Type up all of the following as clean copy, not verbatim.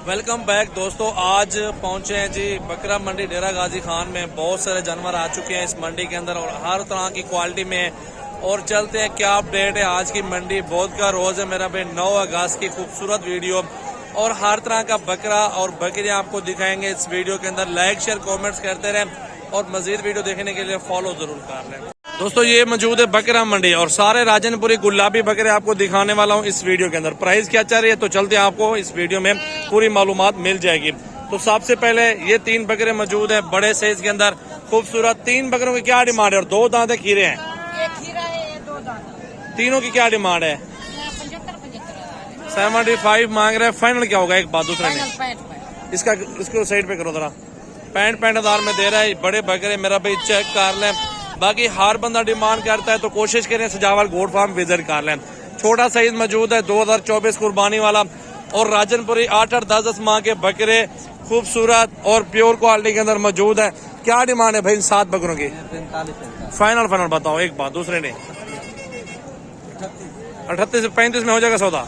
Welcome back दोस्तों। आज पहुंचे हैं जी बकरा मंडी डेरा गाजी खान में। बहुत सारे जानवर आ चुके हैं इस मंडी के अंदर और हर तरह की क्वालिटी में। और चलते हैं क्या अपडेट है आज की मंडी। बहुत का रोज है मेरा भाई 9 अगस्त की खूबसूरत वीडियो और हर तरह का बकरा और बकरियां आपको दिखाएंगे इस वीडियो के अंदर। लाइक शेयर कमेंट्स करते रहें और मजीद वीडियो देखने के लिए फॉलो जरूर कर लें। दोस्तों ये मौजूद है बकरा मंडी और सारे राजनपुरी गुलाबी बकरे आपको दिखाने वाला हूँ इस वीडियो के अंदर। प्राइस क्या चल रही है तो चलते हैं, आपको इस वीडियो में पूरी मालूमात मिल जाएगी। तो सबसे पहले ये 3 बकरे मौजूद है बड़े साइज के अंदर खूबसूरत। 3 बकरों की क्या डिमांड है और 2 दांते खीरे हैं? तीनों की क्या डिमांड है? 75 मांग रहे हैं। फाइनल क्या होगा? एक बात दूसरा नहीं, इसको साइड पे करो जरा। 65 हजार में दे रहा है बड़े बकरे मेरा भाई, चेक कर लें। बाकी हर बंदा डिमांड करता है तो कोशिश करें सजावल गोट फार्म विजिट कर लें। छोटा साइज मौजूद है 2024 कुर्बानी वाला और राजनपुरी 8-8 10-10 माह के बकरे खूबसूरत और प्योर क्वालिटी के अंदर मौजूद है। क्या डिमांड है भाई इन 7 बकरों की? फाइनल बताओ एक बात दूसरे ने। 38 से 35 में हो जाएगा सौदा।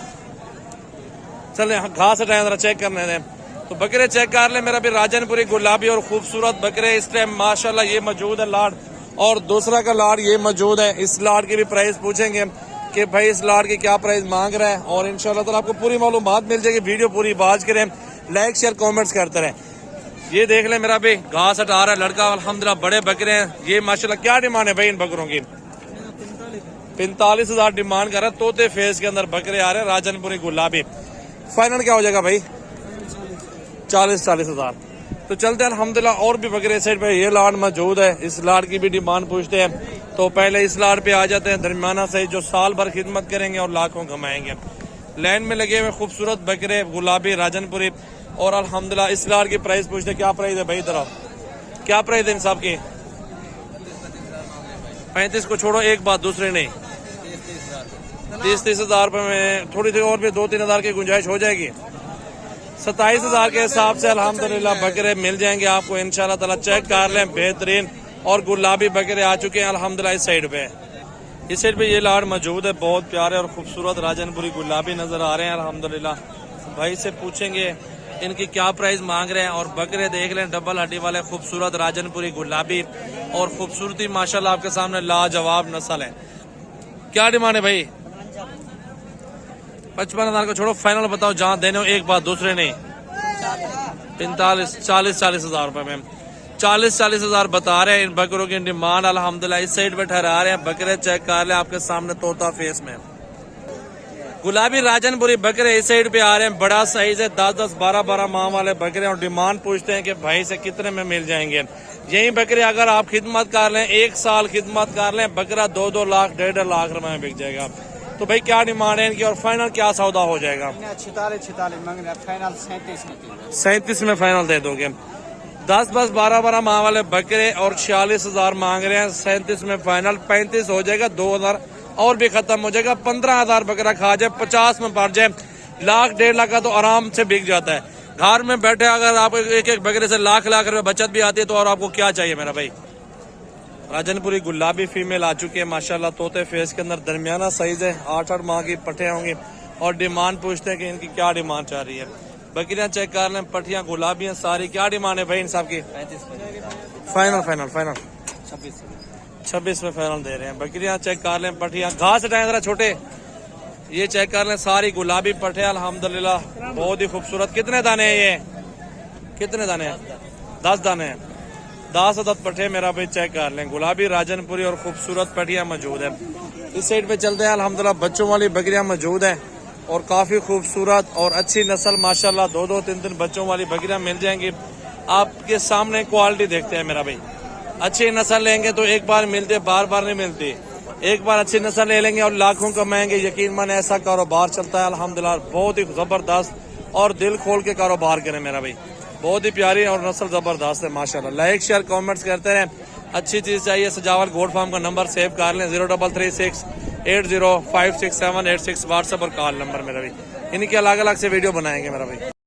चले घास हटाए जरा, चेक करने दें। तो बकरे चेक कर ले मेरा भी। राजनपुरी गुलाबी और खूबसूरत बकरे इस टाइम माशाल्लाह ये मौजूद है लाड। और दूसरा का लाड ये मौजूद है। इस लाड की भी प्राइस पूछेंगे कि भाई इस लाड की क्या प्राइस मांग रहा है और इंशाल्लाह ताला आपको पूरी मालूमात मिल जाएगी। वीडियो पूरी बाज करें, लाइक शेयर कमेंट्स करते रहें। ये देख ले मेरा भाई घास हटा रहा है लड़का, अल्हम्दुलिल्लाह बड़े बकरे हैं ये माशाल्लाह। क्या डिमांड है भाई इन बकरों की? 45 हजार डिमांड कर रहा है। तोते फेस के अंदर बकरे आ रहे हैं राजनपुरी गुलाबी। फाइनल क्या हो जाएगा भाई? 40 हजार। तो चलते हैं अल्हम्दुलिल्लाह। और भी बकरे साइड पे ये लाड मौजूद है। इस लाड की भी डिमांड पूछते हैं तो पहले इस लाड पे आ जाते हैं। दरमियाना साइज जो साल भर खिदमत करेंगे और लाखों कमाएंगे। लाइन में लगे हुए खूबसूरत बकरे गुलाबी राजनपुरी और अल्हम्दुलिल्लाह इस लाड की प्राइस पूछते हैं। क्या प्राइस है भाई? इधर आओ। क्या प्राइस है इन सब की? 35 को छोड़ो एक बात दूसरे नहीं, 30 हजार रुपए में थोड़ी सी और भी 2-3 हजार की गुंजाइश हो जाएगी। 27 हजार के हिसाब से अल्हम्दुलिल्लाह बकरे मिल जाएंगे आपको इंशाल्लाह ताला। चेक कर लें बेहतरीन और गुलाबी बकरे आ चुके हैं अल्हम्दुलिल्लाह। इस साइड पे ये लाड मौजूद है बहुत प्यारे और खूबसूरत राजनपुरी गुलाबी नजर आ रहे हैं अल्हम्दुलिल्लाह। भाई से पूछेंगे इनकी क्या प्राइस मांग रहे हैं। और बकरे देख लें डबल हड्डी वाले खूबसूरत राजनपुरी गुलाबी और खूबसूरती माशाल्लाह आपके सामने लाजवाब नस्ल है। क्या डिमांड है भाई? 55 हजार को छोड़ो, फाइनल बताओ जहां देने हो एक बात दूसरे नहीं। 40 हजार रुपए में 40 हजार बता रहे हैं इन बकरों की डिमांड अल्हम्दुलिल्लाह। इस साइड पे ठहरा रहे हैं बकरे, चेक कर ले आपके सामने तोता फेस में गुलाबी राजनपुरी बकरे इस साइड पे आ रहे हैं। बड़ा साइज है 10-10 12-12 माह वाले बकरे और डिमांड पूछते हैं कि भाई से कितने में मिल जाएंगे। यही बकरे अगर आप खिदमत कर लें 1 साल खिदमत कर लें बकरा 2-2 लाख 1.5 लाख रुपए में बिक जाएगा। तो भाई क्या डिमांड है इनकी और फाइनल क्या सौदा हो जाएगा? 46 मांग रहे हैं, फाइनल 37 में फाइनल दे दोगे। 10-10 12-12 माह वाले बकरे और 46 हजार मांग रहे हैं। 37 में फाइनल 35 हो जाएगा। 2000 और भी खत्म हो जाएगा। 15 हजार बकरा खा जाए 50 में पड़ जाए लाख 1.5 लाख का तो आराम से बिक जाता है। घर में बैठे अगर आप एक बकरे से लाख रुपए बचत भी आती है तो और आपको क्या चाहिए मेरा भाई। राजनपुरी गुलाबी फीमेल आ चुकी है माशाल्लाह। तोते फेस के अंदर दरमियाना साइज है। 8-8 माह की पट्टे होंगे और डिमांड पूछते हैं कि इनकी क्या डिमांड चाह रही है। बकरियां चेक कर लें, पट्टियां गुलाबी हैं सारी। क्या डिमांड है भाई इन सब की? फाइनल 26 में फाइनल दे रहे हैं। बकरियां चेक कर लें, पट्टियां घास हटाएं जरा छोटे। ये चेक कर लें सारी गुलाबी पट्टे अल्हम्दुलिल्लाह बहुत ही खूबसूरत। कितने दाने हैं ये? कितने दाने हैं? 10 दाने हैं। 10 अदद पट्टे मेरा भाई चेक कर लें। गुलाबी राजनपुरी और खूबसूरत पट्टियां मौजूद है। इस साइड पे चलते हैं अल्हम्दुलिल्लाह बच्चों वाली बकरियां मौजूद है और काफी खूबसूरत और अच्छी नस्ल माशाल्लाह। 2-2 3-3 बच्चों वाली बकरियां मिल जाएंगी आपके सामने। क्वालिटी देखते हैं मेरा भाई। अच्छी नस्ल लेंगे तो एक बार मिलते, बार बार नहीं मिलती। एक बार अच्छी नस्ल ले लेंगे और लाखों कमाएंगे। यकीन माने ऐसा कारोबार चलता है अल्हम्दुलिल्लाह। बहुत ही जबरदस्त और दिल खोल के कारोबार करें मेरा भाई। बहुत ही प्यारी और नस्ल जबरदस्त है माशाल्लाह। लाइक शेयर कमेंट्स करते रहें। अच्छी चीज चाहिए सजावल गोट फार्म का नंबर सेव कर लें 0336 8056 786 व्हाट्सएप और कॉल नंबर मेरा भाई। इनके अलग अलग से वीडियो बनाएंगे मेरा भाई।